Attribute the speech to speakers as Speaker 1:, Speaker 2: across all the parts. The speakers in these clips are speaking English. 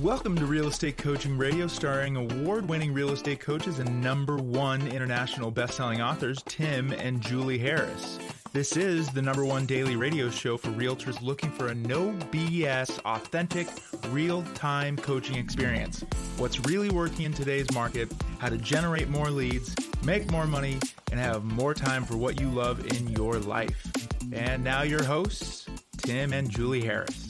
Speaker 1: Welcome to Real Estate Coaching Radio, starring award-winning real estate coaches and #1 international best-selling authors, Tim and Julie Harris. This is the #1 daily radio show for realtors looking for a no BS, authentic, real-time coaching experience. What's really working in today's market, how to generate more leads, make more money, and have more time for what you love in your life. And now your hosts, Tim and Julie Harris.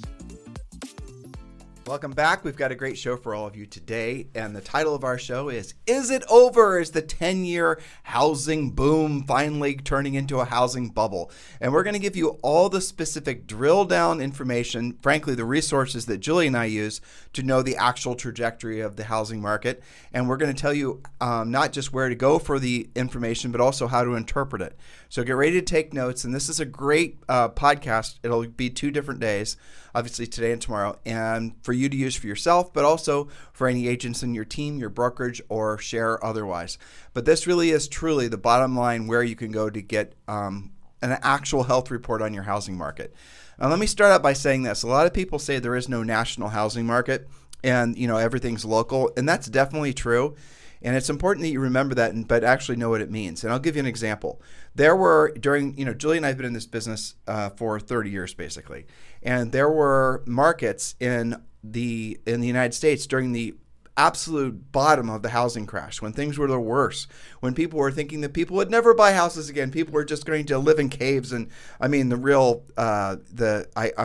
Speaker 2: Welcome back. We've got a great show for all of you today, and the title of our show is It Over? Is the 10-year housing boom finally turning into a housing bubble? And we're going to give you all the specific drill-down information, frankly, the resources that Julie and I use to know the actual trajectory of the housing market. And we're going to tell you not just where to go for the information, but also how to interpret it. So get ready to take notes, and this is a great podcast. It'll be 2 different days, obviously today and tomorrow, and for you to use for yourself, but also for any agents in your team, your brokerage, or share otherwise. But this really is truly the bottom line where you can go to get an actual health report on your housing market. Now, let me start out by saying this. A lot of people say there is no national housing market and, everything's local, and that's definitely true. And it's important that you remember that, but actually know what it means. And I'll give you an example. There were Julie and I have been in this business for 30 years, basically. And there were markets in the United States during the absolute bottom of the housing crash, when things were the worst, when people were thinking that people would never buy houses again. People were just going to live in caves. And I mean, I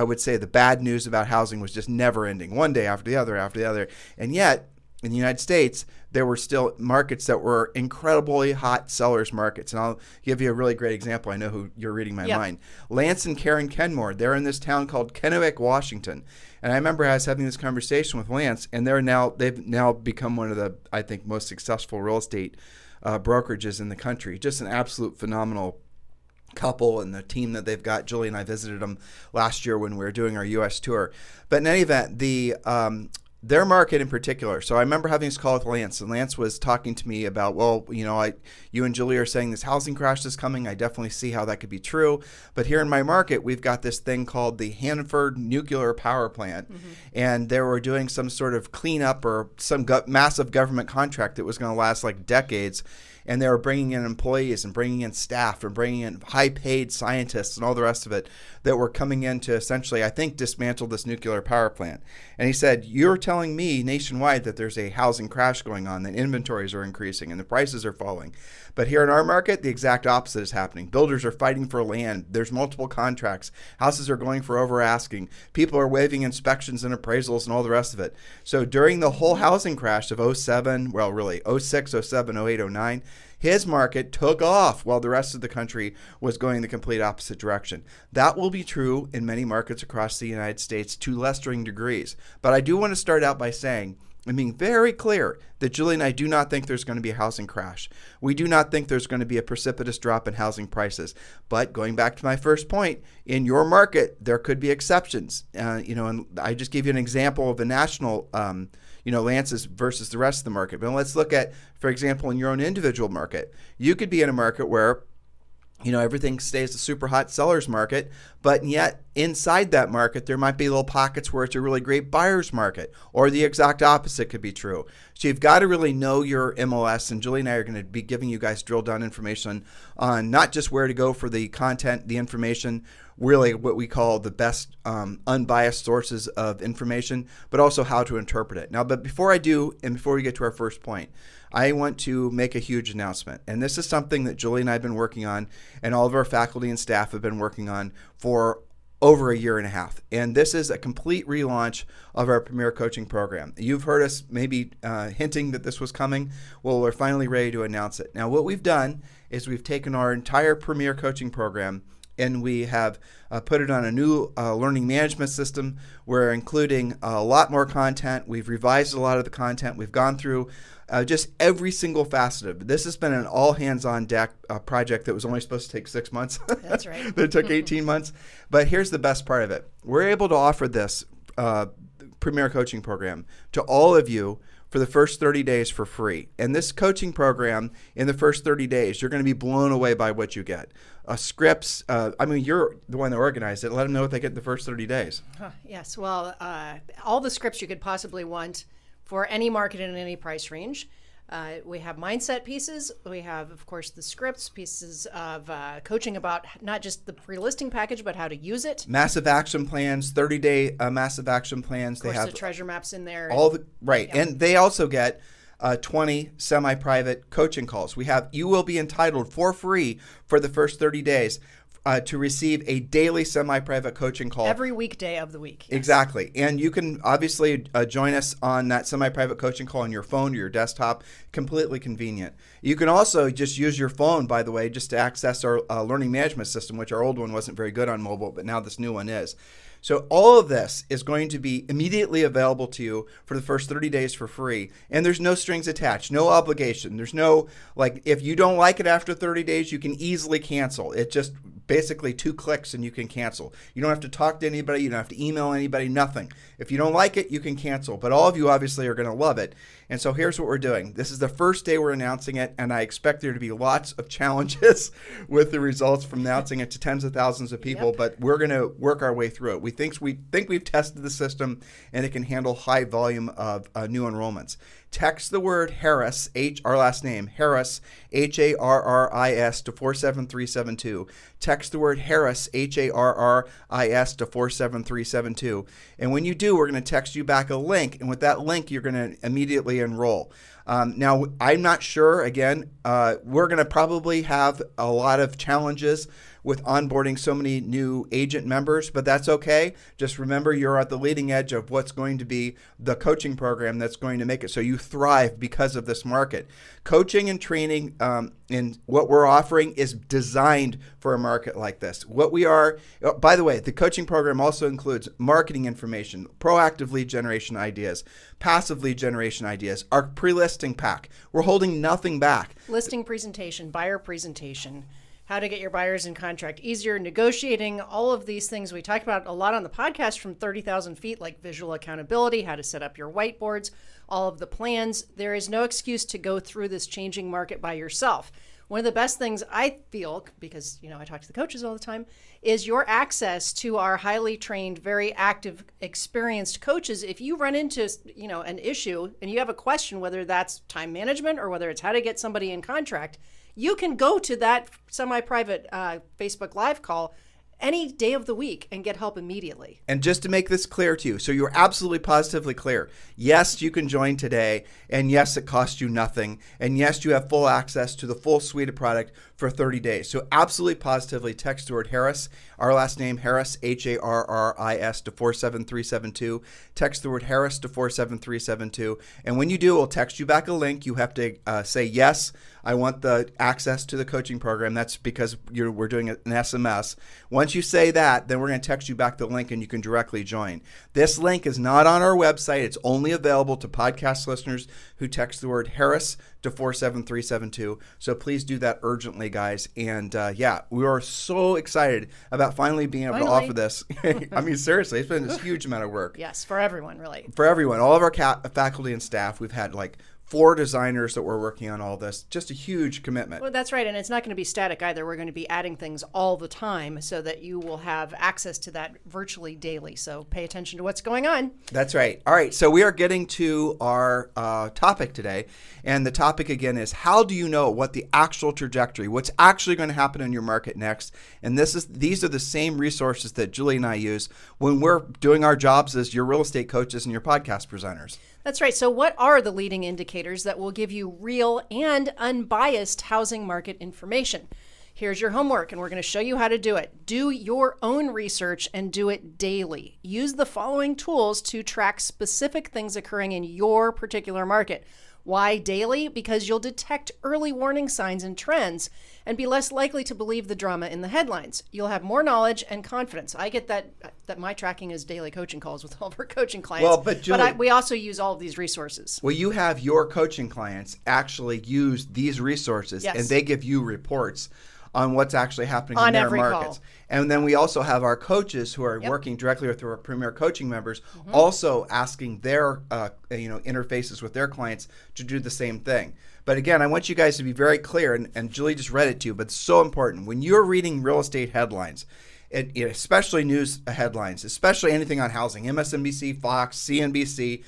Speaker 2: would say the bad news about housing was just never ending, one day after the other. And yet, in the United States, there were still markets that were incredibly hot sellers markets. And I'll give you a really great example. I know who you're reading my mind. Lance and Karen Kenmore, they're in this town called Kennewick, Washington. And I remember I was having this conversation with Lance, and they've now become one of the, I think, most successful real estate brokerages in the country. Just an absolute phenomenal couple, and the team that they've got. Julie and I visited them last year when we were doing our U.S. tour. But in any event, their market in particular. So I remember having this call with Lance, and Lance was talking to me about, you and Julie are saying this housing crash is coming. I definitely see how that could be true. But here in my market, we've got this thing called the Hanford Nuclear Power Plant. Mm-hmm. And they were doing some sort of cleanup or some massive government contract that was going to last like decades. And they were bringing in employees and bringing in staff and bringing in high-paid scientists and all the rest of it that were coming in to essentially, I think, dismantle this nuclear power plant. And he said, you're telling me nationwide that there's a housing crash going on, that inventories are increasing and the prices are falling. But here in our market, the exact opposite is happening. Builders are fighting for land. There's multiple contracts. Houses are going for over asking. People are waiving inspections and appraisals and all the rest of it. So during the whole housing crash of 07, well, really 06, 07, 08, 09, his market took off while the rest of the country was going the complete opposite direction. That will be true in many markets across the United States to lesser degrees. But I do want to start out by saying, and being very clear, that Julie and I do not think there's going to be a housing crash. We do not think there's going to be a precipitous drop in housing prices. But going back to my first point, in your market, there could be exceptions. And I just gave you an example of the national Lance's versus the rest of the market. But let's look at, for example, in your own individual market. You could be in a market where everything stays a super hot seller's market, but yet inside that market, there might be little pockets where it's a really great buyer's market, or the exact opposite could be true. So you've got to really know your MLS, and Julie and I are going to be giving you guys drill down information on not just where to go for the content, the information, really what we call the best unbiased sources of information, but also how to interpret it. Now, but before I do, and before we get to our first point, I want to make a huge announcement. And this is something that Julie and I have been working on, and all of our faculty and staff have been working on for over a year and a half. And this is a complete relaunch of our Premier Coaching Program. You've heard us maybe hinting that this was coming. Well, we're finally ready to announce it. Now, what we've done is we've taken our entire Premier Coaching Program and we have put it on a new learning management system. We're including a lot more content. We've revised a lot of the content. We've gone through just every single facet of it. This has been an all-hands-on-deck project that was only supposed to take 6 months.
Speaker 3: That's right.
Speaker 2: That took 18 months. But here's the best part of it. We're able to offer this Premier Coaching Program to all of you for the first 30 days for free. And this coaching program, in the first 30 days, you're going to be blown away by what you get. Scripts, you're the one that organized it. Let them know what they get in the first 30 days.
Speaker 3: Yes, well, all the scripts you could possibly want for any market and any price range. We have mindset pieces. We have, of course, the scripts, pieces of coaching about not just the pre-listing package, but how to use it.
Speaker 2: Massive action plans, 30-day massive action plans.
Speaker 3: Of course, they have the treasure maps in there.
Speaker 2: Right. Yeah. And they also get 20 semi-private coaching calls. You will be entitled for free for the first 30 days to receive a daily semi-private coaching call.
Speaker 3: Every weekday of the week. Yes.
Speaker 2: Exactly. And you can obviously join us on that semi-private coaching call on your phone or your desktop. Completely convenient. You can also just use your phone, by the way, just to access our learning management system, which our old one wasn't very good on mobile, but now this new one is. So all of this is going to be immediately available to you for the first 30 days for free. And there's no strings attached, no obligation. There's no, if you don't like it after 30 days, you can easily cancel. It's just basically 2 clicks and you can cancel. You don't have to talk to anybody. You don't have to email anybody, nothing. If you don't like it, you can cancel. But all of you obviously are going to love it. And so here's what we're doing. This is the first day we're announcing it, and I expect there to be lots of challenges with the results from announcing it to tens of thousands of people, but we're going to work our way through it. We think we've tested the system, and it can handle high volume of new enrollments. Text the word Harris, our last name, Harris, Harris, to 47372. Text the word Harris, Harris, to 47372. And when you do, we're going to text you back a link. And with that link, you're going to immediately enroll. Now, I'm not sure. Again, we're going to probably have a lot of challenges with onboarding so many new agent members, but that's okay. Just remember, you're at the leading edge of what's going to be the coaching program that's going to make it so you thrive because of this market. Coaching and training in what we're offering is designed for a market like this. By the way, the coaching program also includes marketing information, proactive lead generation ideas, passive lead generation ideas, our pre-listing pack. We're holding nothing back.
Speaker 3: Listing presentation, buyer presentation, how to get your buyers in contract easier, negotiating, all of these things we talked about a lot on the podcast from 30,000 feet, like visual accountability, how to set up your whiteboards, all of the plans. There is no excuse to go through this changing market by yourself. One of the best things I feel, because I talk to the coaches all the time, is your access to our highly trained, very active, experienced coaches. If you run into an issue and you have a question, whether that's time management or whether it's how to get somebody in contract, you can go to that semi-private Facebook Live call any day of the week and get help immediately.
Speaker 2: And just to make this clear to you, so you're absolutely positively clear, yes, you can join today, and yes, it costs you nothing, and yes, you have full access to the full suite of product for 30 days. So absolutely positively text the word Harris, our last name, Harris, Harris, to 47372. Text the word Harris to 47372. And when you do, we'll text you back a link. You have to say, yes, I want the access to the coaching program. That's because we're doing an SMS. Once you say that, then we're going to text you back the link and you can directly join. This link is not on our website. It's only available to podcast listeners who text the word Harris to 47372. So please do that urgently, guys. And we are so excited about finally being able to offer this. I mean, seriously, it's been a huge amount of work.
Speaker 3: Yes, for everyone, really.
Speaker 2: For everyone. All of our faculty and staff, we've had 4 designers that were working on all this. Just a huge commitment.
Speaker 3: Well, that's right. And it's not going to be static either. We're going to be adding things all the time so that you will have access to that virtually daily. So pay attention to what's going on.
Speaker 2: That's right. All right. So we are getting to our topic today. And the topic, again, is how do you know what the actual trajectory, what's actually going to happen in your market next? And these are the same resources that Julie and I use when we're doing our jobs as your real estate coaches and your podcast presenters.
Speaker 3: That's right. So what are the leading indicators that will give you real and unbiased housing market information? Here's your homework, and we're going to show you how to do it. Do your own research and do it daily. Use the following tools to track specific things occurring in your particular market. Why daily? Because you'll detect early warning signs and trends and be less likely to believe the drama in the headlines. You'll have more knowledge and confidence. I get that my tracking is daily coaching calls with all of our coaching clients.
Speaker 2: Well, but Julie,
Speaker 3: we also use all of these resources.
Speaker 2: Well, you have your coaching clients actually use these resources,
Speaker 3: yes,
Speaker 2: and they give you reports on what's actually happening
Speaker 3: On
Speaker 2: in their
Speaker 3: every
Speaker 2: markets.
Speaker 3: call.
Speaker 2: And then we also have our coaches who are working directly with our Premier Coaching members, also asking their interfaces with their clients to do the same thing. But again, I want you guys to be very clear, and Julie just read it to you, but it's so important. When you're reading real estate headlines, especially news headlines, especially anything on housing, MSNBC, Fox, CNBC,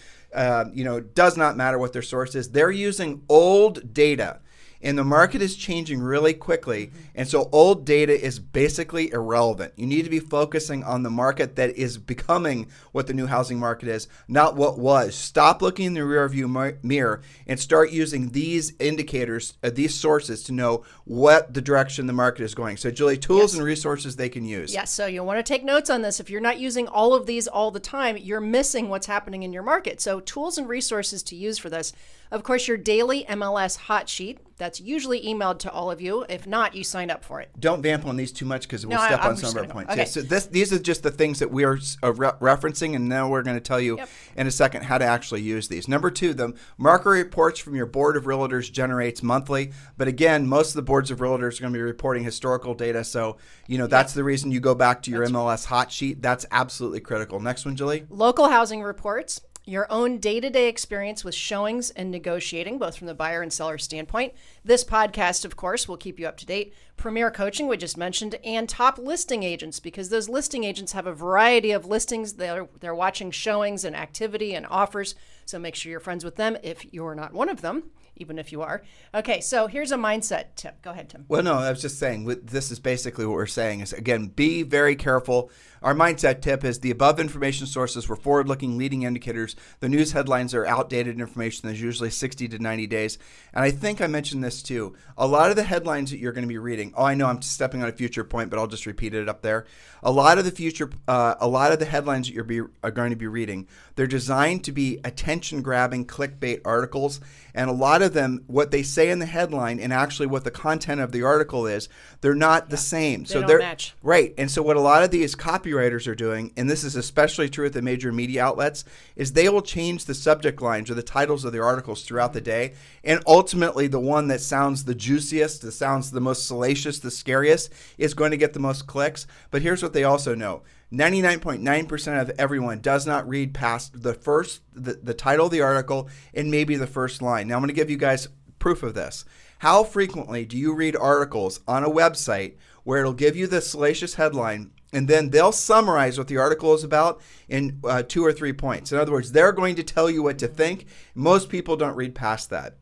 Speaker 2: does not matter what their source is. They're using old data. And the market is changing really quickly. And so old data is basically irrelevant. You need to be focusing on the market that is becoming what the new housing market is, not what was. Stop looking in the rearview mirror and start using these indicators, these sources to know what the direction the market is going. So Julie, tools and resources they can use.
Speaker 3: Yes, so you'll want to take notes on this. If you're not using all of these all the time, you're missing what's happening in your market. So tools and resources to use for this. Of course, your daily MLS hot sheet. That's usually emailed to all of you. If not, you sign up for it.
Speaker 2: Don't vamp on these too much because we'll
Speaker 3: No,
Speaker 2: step
Speaker 3: I'm
Speaker 2: on some
Speaker 3: just
Speaker 2: of our
Speaker 3: gonna
Speaker 2: points.
Speaker 3: go. Okay.
Speaker 2: Yeah, so these are just the things that we are referencing, and now we're going to tell you in a second how to actually use these. Number 2, the market reports from your board of realtors generates monthly. But again, most of the boards of realtors are going to be reporting historical data. So, that's the reason you go back to your MLS hot sheet. That's absolutely critical. Next one, Julie.
Speaker 3: Local housing reports. Your own day-to-day experience with showings and negotiating, both from the buyer and seller standpoint. This podcast, of course, will keep you up to date. Premier Coaching, we just mentioned, and top listing agents, because those listing agents have a variety of listings. They're watching showings and activity and offers, so make sure you're friends with them if you're not one of them, even if you are. Okay, so here's a mindset tip. Go ahead, Tim.
Speaker 2: Well, no, I was just saying, this is basically what we're saying is, again, be very careful. Our mindset tip is the above information sources were forward-looking leading indicators. The news headlines are outdated information. There's usually 60 to 90 days. And I think I mentioned this too. A lot of the headlines that you're going to be reading, I know I'm stepping on a future point, but I'll just repeat it up there. A lot of the headlines that are going to be reading, they're designed to be attention-grabbing clickbait articles. And a lot of them, what they say in the headline and actually what the content of the article is, they're not the same.
Speaker 3: They don't match.
Speaker 2: Right. And so what a lot of these copywriters are doing, and this is especially true at the major media outlets, is they will change the subject lines or the titles of the articles throughout the day. And ultimately, the one that sounds the juiciest, that sounds the most salacious, the scariest, is going to get the most clicks. But here's what they also know. 99.9% of everyone does not read past the title of the article and maybe the first line. Now, I'm going to give you guys proof of this. How frequently do you read articles on a website where it'll give you the salacious headline and then they'll summarize what the article is about in 2 or 3 points? In other words, they're going to tell you what to think. Most people don't read past that.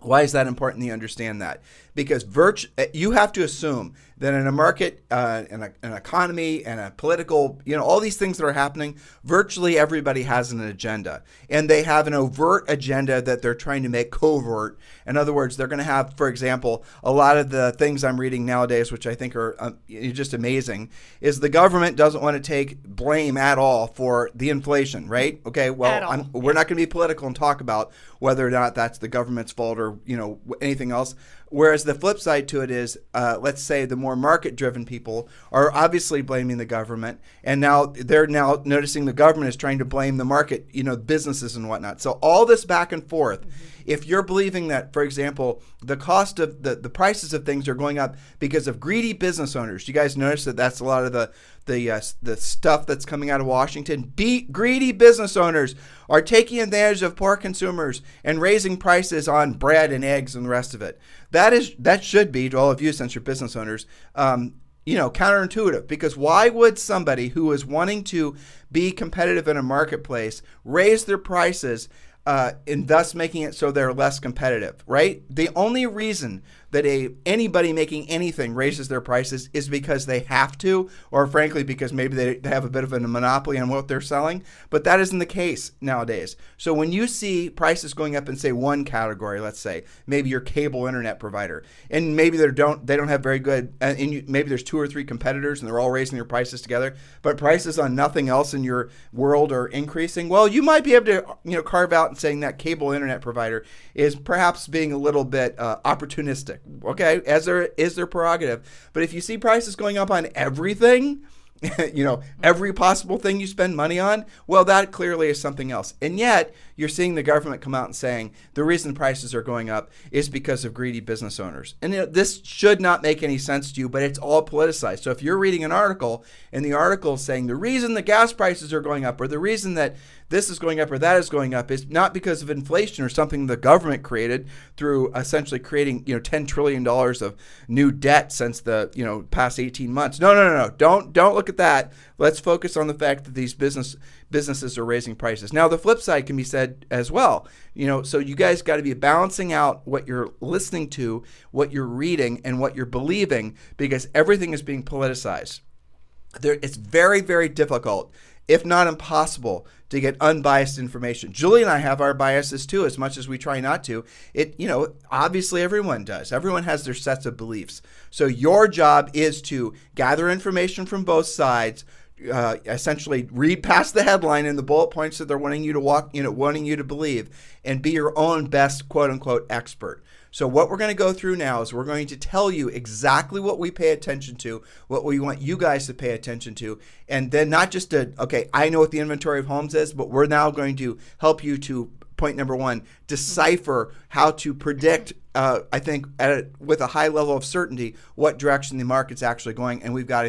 Speaker 2: Why is that important that you understand that? Because you have to assume that in a market, an economy, and a political, all these things that are happening, virtually everybody has an agenda. And they have an overt agenda that they're trying to make covert. In other words, they're going to have, for example, a lot of the things I'm reading nowadays, which I think are just amazing, is the government doesn't want to take blame at all for the inflation, right? Okay, well, we're not going to be political and talk about whether or not that's the government's fault or, anything else. Whereas the flip side to it is, let's say the more market-driven people are obviously blaming the government, and now they're noticing the government is trying to blame the market, businesses and whatnot. So all this back and forth, if you're believing that, for example, the cost of the prices of things are going up because of greedy business owners, you guys notice that that's a lot of the stuff that's coming out of Washington. Greedy business owners are taking advantage of poor consumers and raising prices on bread and eggs and the rest of it. That should be, to all of you, since you're business owners, counterintuitive. Because why would somebody who is wanting to be competitive in a marketplace raise their prices and thus making it so they're less competitive, right? The only reason that anybody making anything raises their prices is because they have to, or frankly because maybe they have a bit of a monopoly on what they're selling. But that isn't the case nowadays. So when you see prices going up in, say, one category, let's say maybe your cable internet provider, and maybe they don't have very good, maybe there's 2 or 3 competitors and they're all raising their prices together, but prices on nothing else in your world are increasing. Well, you might be able to carve out and saying that cable internet provider is perhaps being a little bit opportunistic. Okay, as there is their prerogative. But if you see prices going up on everything, every possible thing you spend money on, well, that clearly is something else. And yet, you're seeing the government come out and saying the reason prices are going up is because of greedy business owners. And this should not make any sense to you, but it's all politicized. So if you're reading an article and the article is saying the reason the gas prices are going up or the reason that this is going up or that is going up is not because of inflation or something the government created through essentially creating $10 trillion of new debt since the past 18 months. No. Don't look at that. Let's focus on the fact that these businesses are raising prices. Now the flip side can be said as well. So you guys got to be balancing out what you're listening to, what you're reading, and what you're believing, because everything is being politicized. It's very, very difficult, if not impossible, to get unbiased information. Julie and I have our biases too, as much as we try not to. Obviously everyone does. Everyone has their sets of beliefs. So your job is to gather information from both sides, essentially read past the headline and the bullet points that they're wanting you to believe, and be your own best quote unquote expert. So what we're going to go through now is we're going to tell you exactly what we pay attention to, what we want you guys to pay attention to, and then not just I know what the inventory of homes is, but we're now going to help you to, point number one, decipher how to predict, with a high level of certainty, what direction the market's actually going. And we've got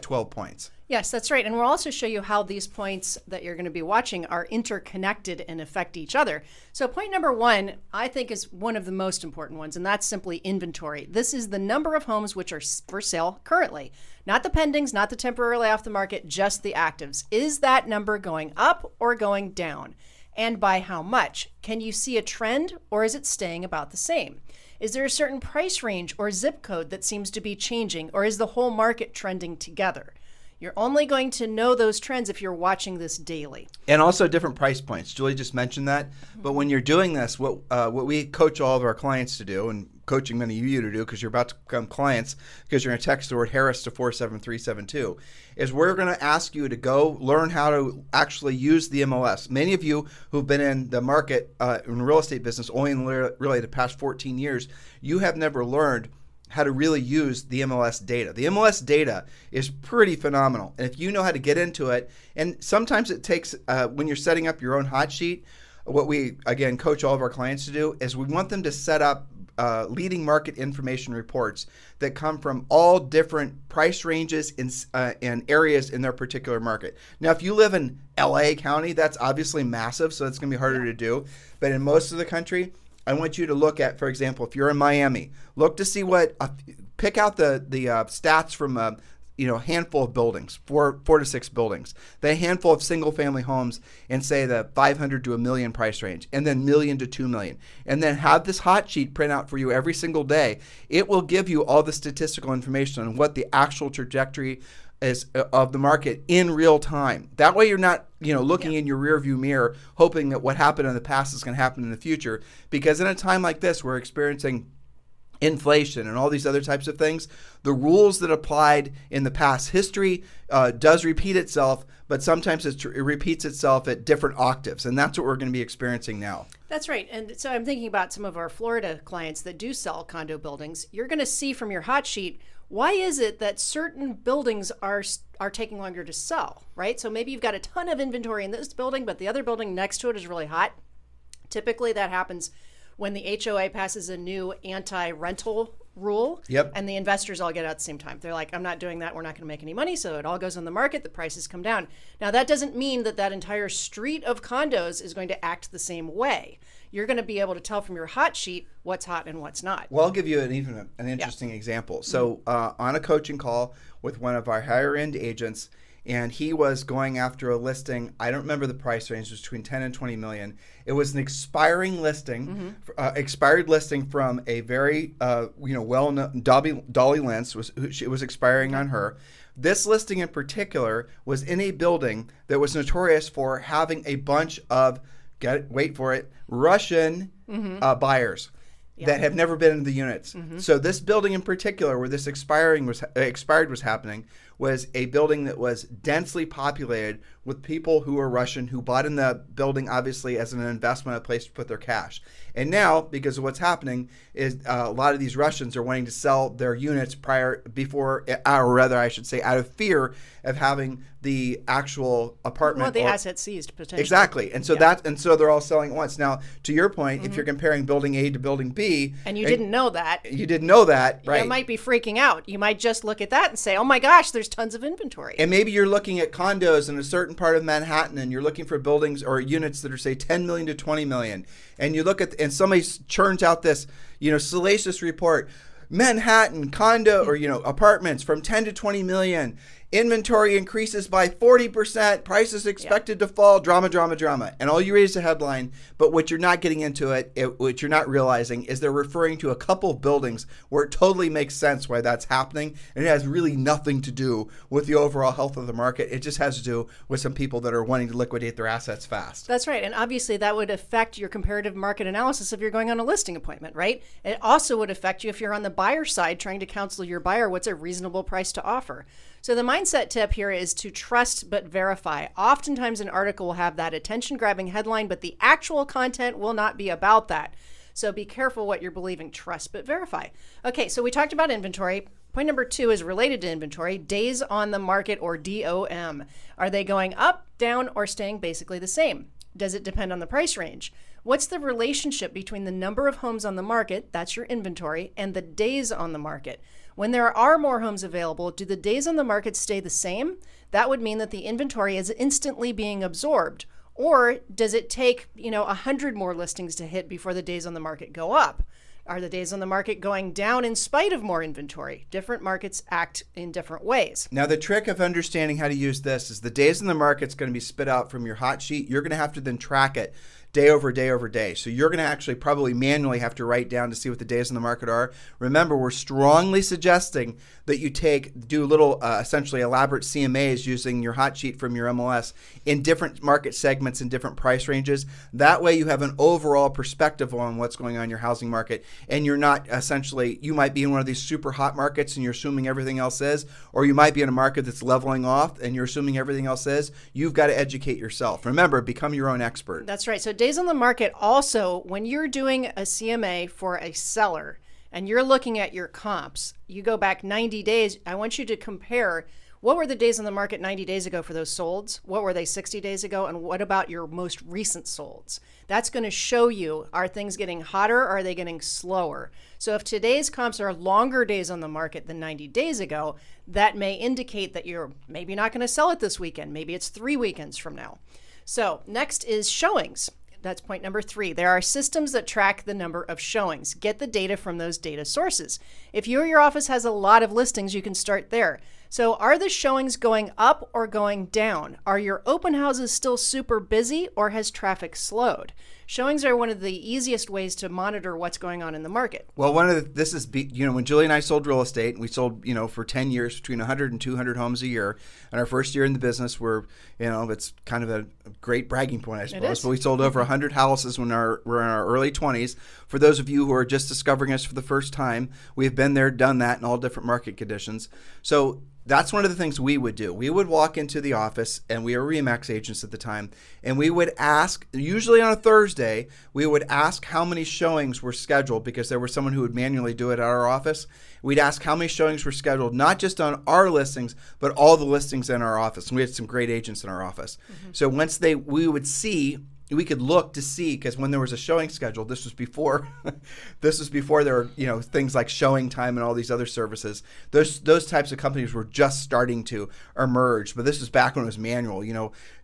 Speaker 2: 12 points.
Speaker 3: Yes, that's right. And we'll also show you how these points that you're going to be watching are interconnected and affect each other. So point number one, I think, is one of the most important ones, and that's simply inventory. This is the number of homes which are for sale currently. Not the pendings, not the temporarily off the market, just the actives. Is that number going up or going down? And by how much? Can you see a trend, or is it staying about the same? Is there a certain price range or zip code that seems to be changing, or is the whole market trending together? You're only going to know those trends if you're watching this daily.
Speaker 2: And also different price points. Julie just mentioned that. But when you're doing this, what we coach all of our clients to do, and coaching many of you to do because you're about to become clients because you're going to text the word Harris to 47372, is we're going to ask you to go learn how to actually use the MLS. Many of you who've been in the market in the real estate business only in really the past 14 years, you have never learned how to really use the MLS data. The MLS data is pretty phenomenal. And if you know how to get into it, and sometimes it takes, when you're setting up your own hot sheet, what we, again, coach all of our clients to do is we want them to set up leading market information reports that come from all different price ranges and areas in their particular market. Now, if you live in LA County, that's obviously massive, so it's going to be harder to do. But in most of the country, I want you to look at, for example, if you're in Miami, look to see pick out the stats from a handful of buildings, four to six buildings, the handful of single family homes, and say the 500 to $1 million price range, and then $1 million to $2 million, and then have this hot sheet print out for you every single day. It will give you all the statistical information on what the actual trajectory is of the market in real time. That way you're not looking in your rearview mirror hoping that what happened in the past is going to happen in the future, because in a time like this we're experiencing inflation and all these other types of things. The rules that applied in the past history does repeat itself, but sometimes it repeats itself at different octaves, and that's what we're going to be experiencing now.
Speaker 3: That's right. And so I'm thinking about some of our Florida clients that do sell condo buildings. You're going to see from your hot sheet, why is it that certain buildings are taking longer to sell, right? So maybe you've got a ton of inventory in this building, but the other building next to it is really hot. Typically that happens when the HOA passes a new anti-rental rule, and the investors all get out at the same time. They're like, I'm not doing that. We're not going to make any money. So it all goes on the market. The prices come down. Now, that doesn't mean that entire street of condos is going to act the same way. You're going to be able to tell from your hot sheet what's hot and what's not.
Speaker 2: Well, I'll give you an interesting example. So on a coaching call with one of our higher end agents, and he was going after a listing. I don't remember the price range. It was between 10 and 20 million. It was an expiring listing, expired listing from a very well-known Dolly Lentz. It was expiring on her. This listing in particular was in a building that was notorious for having a bunch of, wait for it, Russian buyers that have never been in the units. So this building in particular, where this expired was happening, was a building that was densely populated with people who were Russian, who bought in the building obviously as an investment, a place to put their cash. And now, because of what's happening, is a lot of these Russians are wanting to sell their units before, or rather I should say, out of fear of having the actual apartment.
Speaker 3: Well, the asset seized potentially.
Speaker 2: Exactly. And so so they're all selling at once. Now, to your point, if you're comparing building A to building B.
Speaker 3: And you didn't know that.
Speaker 2: You didn't know that, right.
Speaker 3: You might be freaking out. You might just look at that and say, oh my gosh, there's tons of inventory.
Speaker 2: And maybe you're looking at condos in a certain part of Manhattan and you're looking for buildings or units that are, say, 10 million to 20 million. And you look at, and somebody churns out this, salacious report, Manhattan condo or, apartments from 10 to 20 million. Inventory increases by 40%. Prices expected to fall. Drama, drama, drama. And all you read is a headline. But what you're not getting into what you're not realizing is they're referring to a couple of buildings where it totally makes sense why that's happening. And it has really nothing to do with the overall health of the market. It just has to do with some people that are wanting to liquidate their assets fast.
Speaker 3: That's right. And obviously that would affect your comparative market analysis if you're going on a listing appointment, right? It also would affect you if you're on the buyer side trying to counsel your buyer what's a reasonable price to offer. So the mindset tip here is to trust but verify. Oftentimes an article will have that attention-grabbing headline, but the actual content will not be about that. So be careful what you're believing. Trust but verify. Okay, so we talked about inventory. Point number 2 is related to inventory, days on the market or DOM. Are they going up, down, or staying basically the same? Does it depend on the price range? What's the relationship between the number of homes on the market, that's your inventory, and the days on the market? When there are more homes available, do the days on the market stay the same? That would mean that the inventory is instantly being absorbed. Or does it take, 100 more listings to hit before the days on the market go up? Are the days on the market going down in spite of more inventory? Different markets act in different ways.
Speaker 2: Now, the trick of understanding how to use this is the days on the market's going to be spit out from your hot sheet. You're going to have to then track it day over day over day. So you're going to actually probably manually have to write down to see what the days on the market are. Remember, we're strongly suggesting that you do little essentially elaborate CMAs using your hot sheet from your MLS in different market segments and different price ranges. That way you have an overall perspective on what's going on in your housing market, and you're not essentially, you might be in one of these super hot markets and you're assuming everything else is, or you might be in a market that's leveling off and you're assuming everything else is. You've got to educate yourself. Remember, become your own expert.
Speaker 3: That's right. So days on the market also, when you're doing a CMA for a seller and you're looking at your comps, you go back 90 days. I want you to compare what were the days on the market 90 days ago for those solds? What were they 60 days ago? And what about your most recent solds? That's going to show you, are things getting hotter or are they getting slower? So if today's comps are longer days on the market than 90 days ago, that may indicate that you're maybe not going to sell it this weekend. Maybe it's 3 weekends from now. So next is showings. That's point number 3. There are systems that track the number of showings. Get the data from those data sources. If you or your office has a lot of listings, you can start there. So are the showings going up or going down? Are your open houses still super busy or has traffic slowed? Showings are one of the easiest ways to monitor what's going on in the market.
Speaker 2: Well, when Julie and I sold real estate, we sold, for 10 years between 100 and 200 homes a year. And our first year in the business, it's kind of a great bragging point, I suppose. But we sold over 100 houses when we're in our early 20s. For those of you who are just discovering us for the first time, we've been there, done that in all different market conditions. So that's one of the things we would do. We would walk into the office, and we were RE/MAX agents at the time, and we would ask, usually on a Thursday, we would ask how many showings were scheduled because there was someone who would manually do it at our office. We'd ask how many showings were scheduled, not just on our listings, but all the listings in our office. And we had some great agents in our office. Mm-hmm. So once we could look to see, because when there was a showing scheduled, this was before there were things like Showing Time and all these other services. Those types of companies were just starting to emerge, but this was back when it was manual.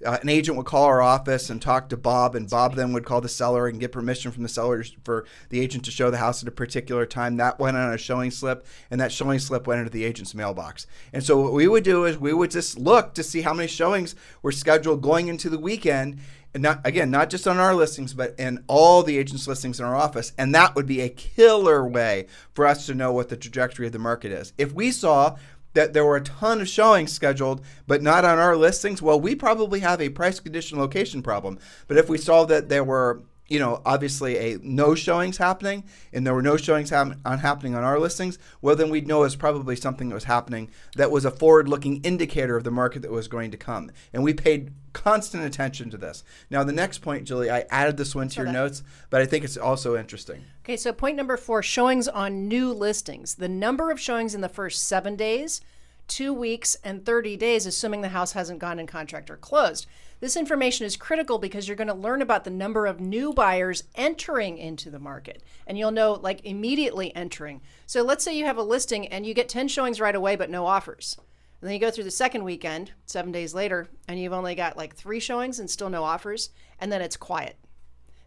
Speaker 2: An agent would call our office and talk to Bob, and Bob then would call the seller and get permission from the seller for the agent to show the house at a particular time. That went on a showing slip, and that showing slip went into the agent's mailbox. And so what we would do is we would just look to see how many showings were scheduled going into the weekend. And not just on our listings, but in all the agents' listings in our office. And that would be a killer way for us to know what the trajectory of the market is. If we saw that there were a ton of showings scheduled, but not on our listings, well, we probably have a price, condition, location problem. But if we saw that there were obviously no showings happening, and there were no showings happening on our listings, well, then we'd know it's probably something that was happening that was a forward-looking indicator of the market that was going to come. And we paid constant attention to this. Now, the next point, Julie, I added this one to your notes, but I think it's also interesting.
Speaker 3: Okay, so point number 4, showings on new listings. The number of showings in the first 7 days, 2 weeks, and 30 days, assuming the house hasn't gone in contract or closed. This information is critical because you're going to learn about the number of new buyers entering into the market. And you'll know, like, immediately entering. So let's say you have a listing and you get 10 showings right away, but no offers. And then you go through the second weekend, 7 days later, and you've only got like 3 showings and still no offers. And then it's quiet.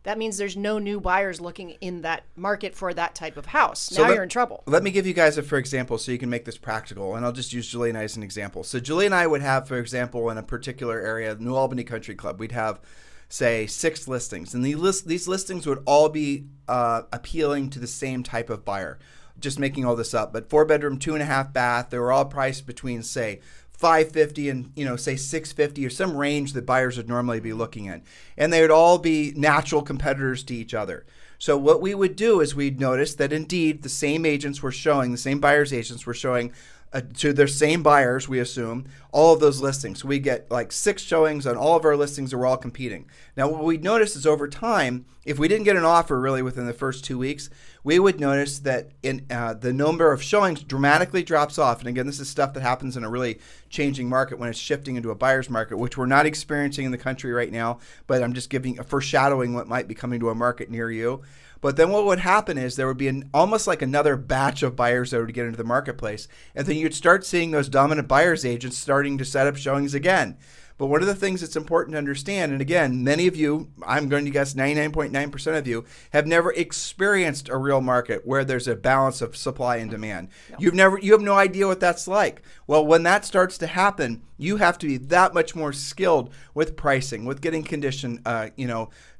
Speaker 3: That means there's no new buyers looking in that market for that type of house. Now you're in trouble.
Speaker 2: Let me give you guys for example so you can make this practical, and I'll just use Julie and I as an example. So Julie and I would have, for example, in a particular area, New Albany Country Club, we'd have, say, 6 listings. And these listings would all be appealing to the same type of buyer. Just making all this up, but 4-bedroom, 2.5 bath, they were all priced between, say, $550 and say $650 or some range that buyers would normally be looking at. And they would all be natural competitors to each other. So what we would do is we'd notice that indeed the same agents were showing, the same buyers agents were showing to their same buyers, we assume, all of those listings. So we get like 6 showings on all of our listings that were all competing. Now what we'd notice is over time, if we didn't get an offer really within the first 2 weeks, we would notice that in the number of showings dramatically drops off. And again, this is stuff that happens in a really changing market when it's shifting into a buyer's market, which we're not experiencing in the country right now, but I'm just giving a foreshadowing what might be coming to a market near you. But then what would happen is there would be almost like another batch of buyers that would get into the marketplace. And then you'd start seeing those dominant buyers agents starting to set up showings again. But one of the things that's important to understand, and again, many of you, I'm going to guess 99.9% of you, have never experienced a real market where there's a balance of supply and demand. No. You have no idea what that's like. Well, when that starts to happen, you have to be that much more skilled with pricing, with getting condition,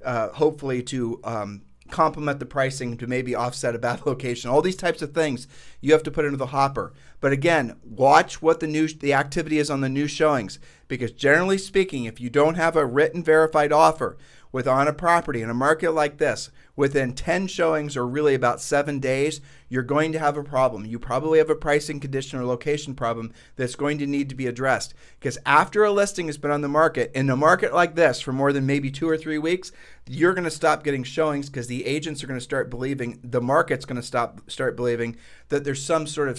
Speaker 2: hopefully to complement the pricing to maybe offset a bad location. All these types of things you have to put into the hopper. But again, watch what the activity is on the new showings, because generally speaking, if you don't have a written verified offer on a property in a market like this, within 10 showings or really about 7 days, you're going to have a problem. You probably have a pricing condition or location problem that's going to need to be addressed. Because after a listing has been on the market, in a market like this for more than maybe 2 or 3 weeks, you're going to stop getting showings because the agents are going to start believing, the market's going to start believing that there's some sort of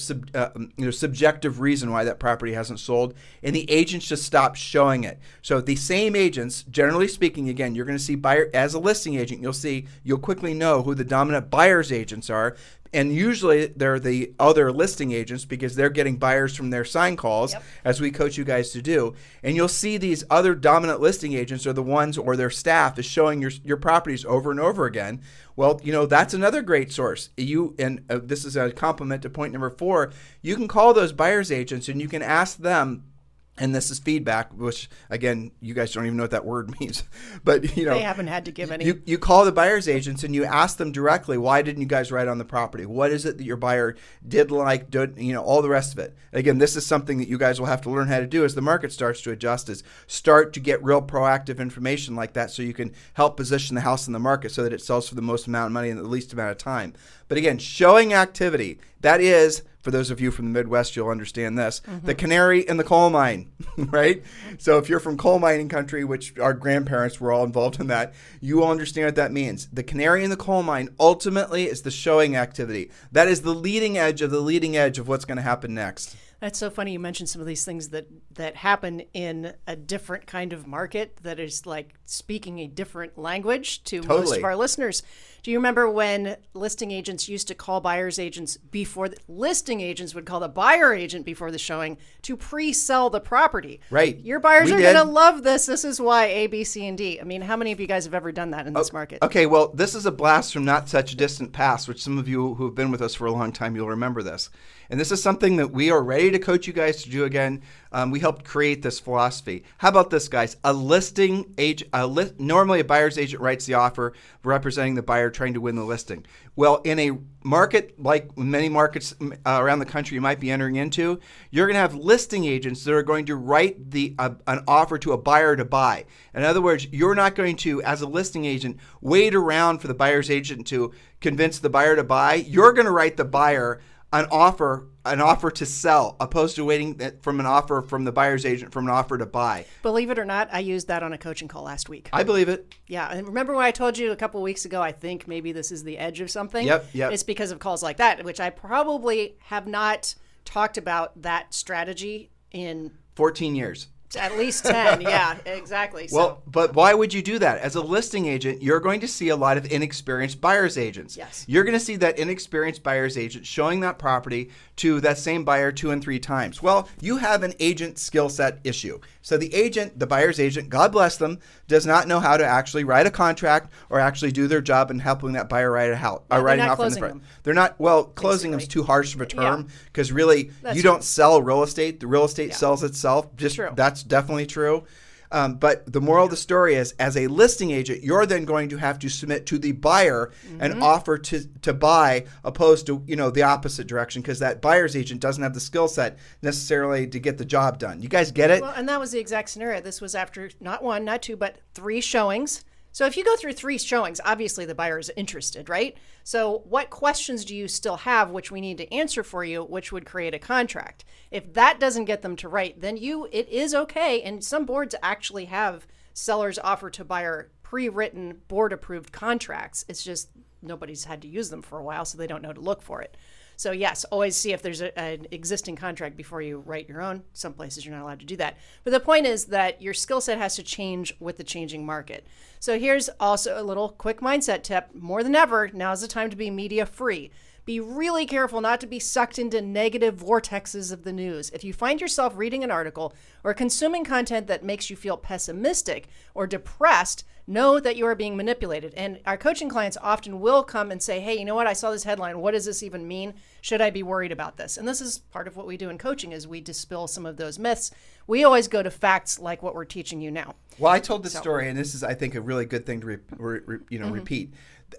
Speaker 2: subjective reason why that property hasn't sold, and the agents just stop showing it. So the same agents, generally speaking, again, you're going to see buyer as a listing agent, you'll quickly know who the dominant buyers agents are. And usually they're the other listing agents because they're getting buyers from their sign calls, as we coach you guys to do. And you'll see these other dominant listing agents are the ones, or their staff is showing your properties over and over again. Well, that's another great source. This is a compliment to point number 4. You can call those buyers agents and you can ask them. And this is feedback, which, again, you guys don't even know what that word means. But,
Speaker 3: they haven't had to give any.
Speaker 2: You call the buyer's agents and you ask them directly, why didn't you guys write on the property? What is it that your buyer did like, all the rest of it? Again, this is something that you guys will have to learn how to do as the market starts to adjust, is start to get real proactive information like that so you can help position the house in the market so that it sells for the most amount of money in the least amount of time. But again, showing activity, that is, for those of you from the Midwest, you'll understand this, the canary in the coal mine, right? So if you're from coal mining country, which our grandparents were all involved in that, you will understand what that means. The canary in the coal mine ultimately is the showing activity. That is the leading edge of what's going to happen next.
Speaker 3: That's so funny you mentioned some of these things that happen in a different kind of market that is like speaking a different language to most of our listeners. Do you remember when listing agents used to call buyer's agents before listing agents would call the buyer agent before the showing to pre-sell the property?
Speaker 2: Right.
Speaker 3: Your buyers are going to love this. This is why A, B, C, and D. I mean, how many of you guys have ever done that in this market?
Speaker 2: Okay, well, this is a blast from not such a distant past, which some of you who have been with us for a long time, you'll remember this. And this is something that we are ready ready to coach you guys to do again. We helped create this philosophy. How about this, guys? A listing agent, normally a buyer's agent writes the offer representing the buyer trying to win the listing. Well, in a market like many markets around the country you might be entering into, you're going to have listing agents that are going to write an offer to a buyer to buy. In other words, you're not going to, as a listing agent, wait around for the buyer's agent to convince the buyer to buy. You're going to write the buyer an offer to sell, opposed to waiting from an offer from the buyer's agent from an offer to buy.
Speaker 3: Believe it or not, I used that on a coaching call last week.
Speaker 2: I believe it.
Speaker 3: Yeah, and remember when I told you a couple of weeks ago, I think maybe this is the edge of something?
Speaker 2: Yep.
Speaker 3: It's because of calls like that, which I probably have not talked about that strategy in
Speaker 2: 14 years.
Speaker 3: At least 10, yeah, exactly.
Speaker 2: Well, but why would you do that? As a listing agent, you're going to see a lot of inexperienced buyer's agents.
Speaker 3: Yes.
Speaker 2: You're going to see that inexperienced buyer's agent showing that property to that same buyer 2 and 3 times. Well, you have an agent skill set issue. So the buyer's agent, God bless them, does not know how to actually write a contract or actually do their job in helping that buyer write a house.
Speaker 3: They're not closing them.
Speaker 2: They're not, closing them is too harsh of a term because really
Speaker 3: That's
Speaker 2: you don't
Speaker 3: true.
Speaker 2: sell real estate. The real estate sells itself.
Speaker 3: True.
Speaker 2: That's definitely true. But the moral of the story is, as a listing agent, you're then going to have to submit to the buyer an offer to buy, opposed to the opposite direction, because that buyer's agent doesn't have the skill set necessarily to get the job done. You guys get it?
Speaker 3: Well, and that was the exact scenario. This was after not 1, not 2, but 3 showings. So if you go through 3 showings, obviously the buyer is interested, right? So what questions do you still have, which we need to answer for you, which would create a contract? If that doesn't get them to write, then it is okay. And some boards actually have sellers offer to buyer pre-written board-approved contracts. It's just nobody's had to use them for a while, so they don't know to look for it. So yes, always see if there's an existing contract before you write your own. Some places you're not allowed to do that. But the point is that your skill set has to change with the changing market. So here's also a little quick mindset tip. More than ever, now's the time to be media free. Be really careful not to be sucked into negative vortexes of the news. If you find yourself reading an article or consuming content that makes you feel pessimistic or depressed, know that you are being manipulated. And our coaching clients often will come and say, hey, you know what? I saw this headline. What does this even mean? Should I be worried about this? And this is part of what we do in coaching is we dispel some of those myths. We always go to facts like what we're teaching you now.
Speaker 2: Well, I told this story, and this is, I think, a really good thing to repeat.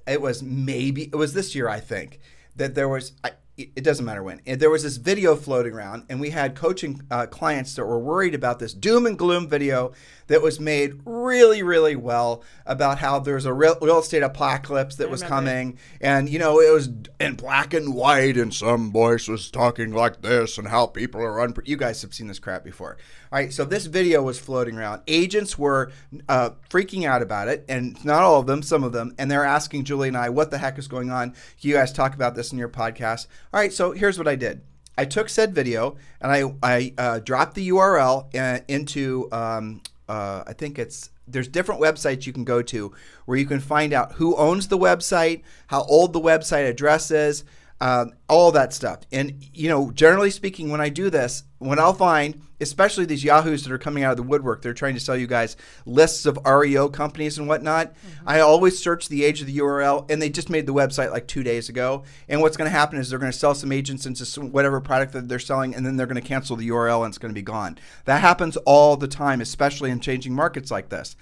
Speaker 2: It was this year, I think, that there was, it doesn't matter when, there was this video floating around, and we had coaching clients that were worried about this doom and gloom video that was made really, really well about how there's a real estate apocalypse that was coming. And, it was in black and white, and some voice was talking like this, and how people are you guys have seen this crap before. All right, so this video was floating around. Agents were freaking out about it, and not all of them, some of them, and they're asking Julie and I, what the heck is going on? You guys talk about this in your podcast. All right, so here's what I did. I took said video, and I dropped the URL into, I think there's different websites you can go to where you can find out who owns the website, how old the website address is, all that stuff. And, generally speaking, when I do this, what I'll find, especially these yahoos that are coming out of the woodwork, they're trying to sell you guys lists of REO companies and whatnot. I always search the age of the URL, and they just made the website like 2 days ago. And what's going to happen is they're going to sell some agents into whatever product that they're selling, and then they're going to cancel the URL, and it's going to be gone. That happens all the time, especially in changing markets like this.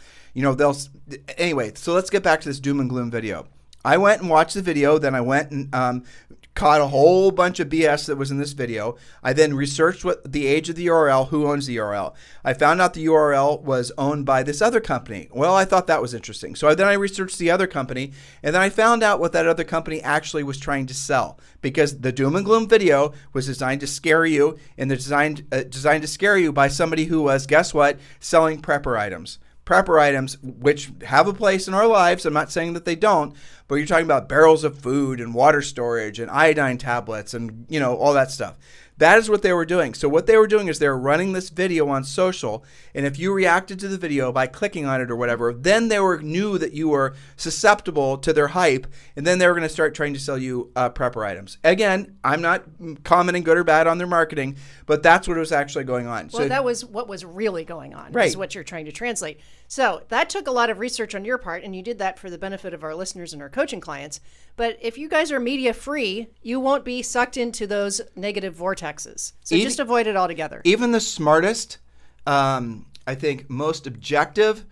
Speaker 2: Anyway, so let's get back to this doom and gloom video. I went and watched the video, then I went and caught a whole bunch of BS that was in this video. I then researched what the age of the URL, who owns the URL. I found out the URL was owned by this other company. Well, I thought that was interesting. So then I researched the other company, and then I found out what that other company actually was trying to sell, because the doom and gloom video was designed to scare you, and designed to scare you by somebody who was, guess what, selling prepper items. Prepper items, which have a place in our lives. I'm not saying that they don't, but you're talking about barrels of food and water storage and iodine tablets and, all that stuff. That is what they were doing. So what they were doing is they were running this video on social, and if you reacted to the video by clicking on it or whatever, then they knew that you were susceptible to their hype, and then they were going to start trying to sell you prepper items. Again, I'm not commenting good or bad on their marketing, but that's what was actually going on.
Speaker 3: Well, that was what was really going on,
Speaker 2: right,
Speaker 3: is what you're trying to translate. So that took a lot of research on your part, and you did that for the benefit of our listeners and our coaches. coaching clients. But if you guys are media free, you won't be sucked into those negative vortexes. So just avoid it altogether.
Speaker 2: Even the smartest, I think most objective,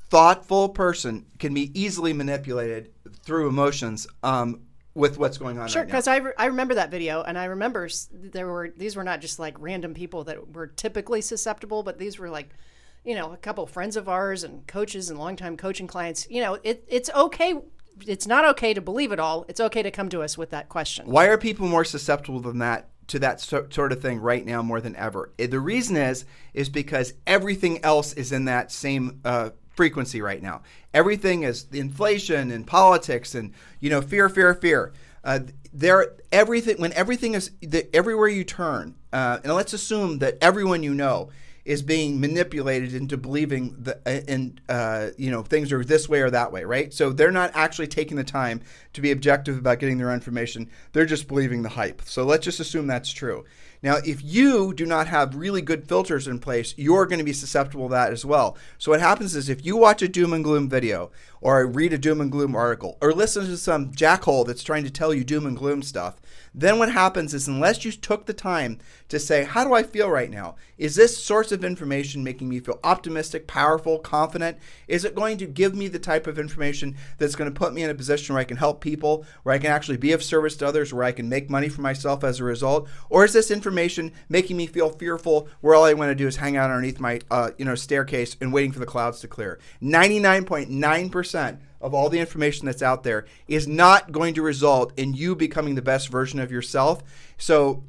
Speaker 2: thoughtful person can be easily manipulated through emotions with what's going on
Speaker 3: Sure,
Speaker 2: right now.
Speaker 3: because I remember that video, and I remember these were not just like random people that were typically susceptible, but these were like, you know, a couple friends of ours and coaches and longtime coaching clients. You know, it's okay. It's not okay to believe it all. It's okay to come to us with that question.
Speaker 2: Why are people more susceptible than that to that sort of thing right now more than ever? The reason is because everything else is in that same frequency right now. Everything is the inflation and politics and, you know, fear. Everything is everywhere you turn. And let's assume that everyone you know is being manipulated into believing things are this way or that way, right? So they're not actually taking the time to be objective about getting their information. They're just believing the hype. So let's just assume that's true. Now, if you do not have really good filters in place, you're going to be susceptible to that as well. So what happens is if you watch a doom and gloom video or read a doom and gloom article or listen to some jackhole that's trying to tell you doom and gloom stuff, then what happens is unless you took the time to say, how do I feel right now? Is this source of information making me feel optimistic, powerful, confident? Is it going to give me the type of information that's going to put me in a position where I can help people, where I can actually be of service to others, where I can make money for myself as a result? Or is this information making me feel fearful where all I want to do is hang out underneath my staircase and waiting for the clouds to clear? 99.9% of all the information that's out there is not going to result in you becoming the best version of yourself. So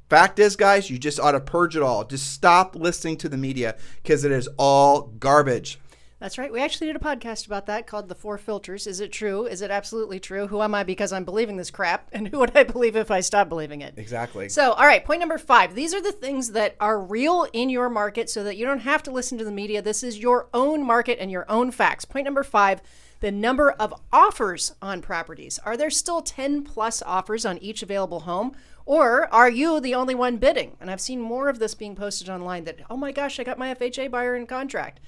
Speaker 2: fact is, guys, you just ought to purge it all. Just stop listening to the media because it is all garbage.
Speaker 3: That's right. We actually did a podcast about that called The 4 Filters. Is it true? Is it absolutely true? Who am I because I'm believing this crap? And who would I believe if I stopped believing it?
Speaker 2: Exactly.
Speaker 3: So, all right, point number 5. These are the things that are real in your market so that you don't have to listen to the media. This is your own market and your own facts. Point number 5. The number of offers on properties. Are there still 10 plus offers on each available home? Or are you the only one bidding? And I've seen more of this being posted online that, oh my gosh, I got my FHA buyer in contract,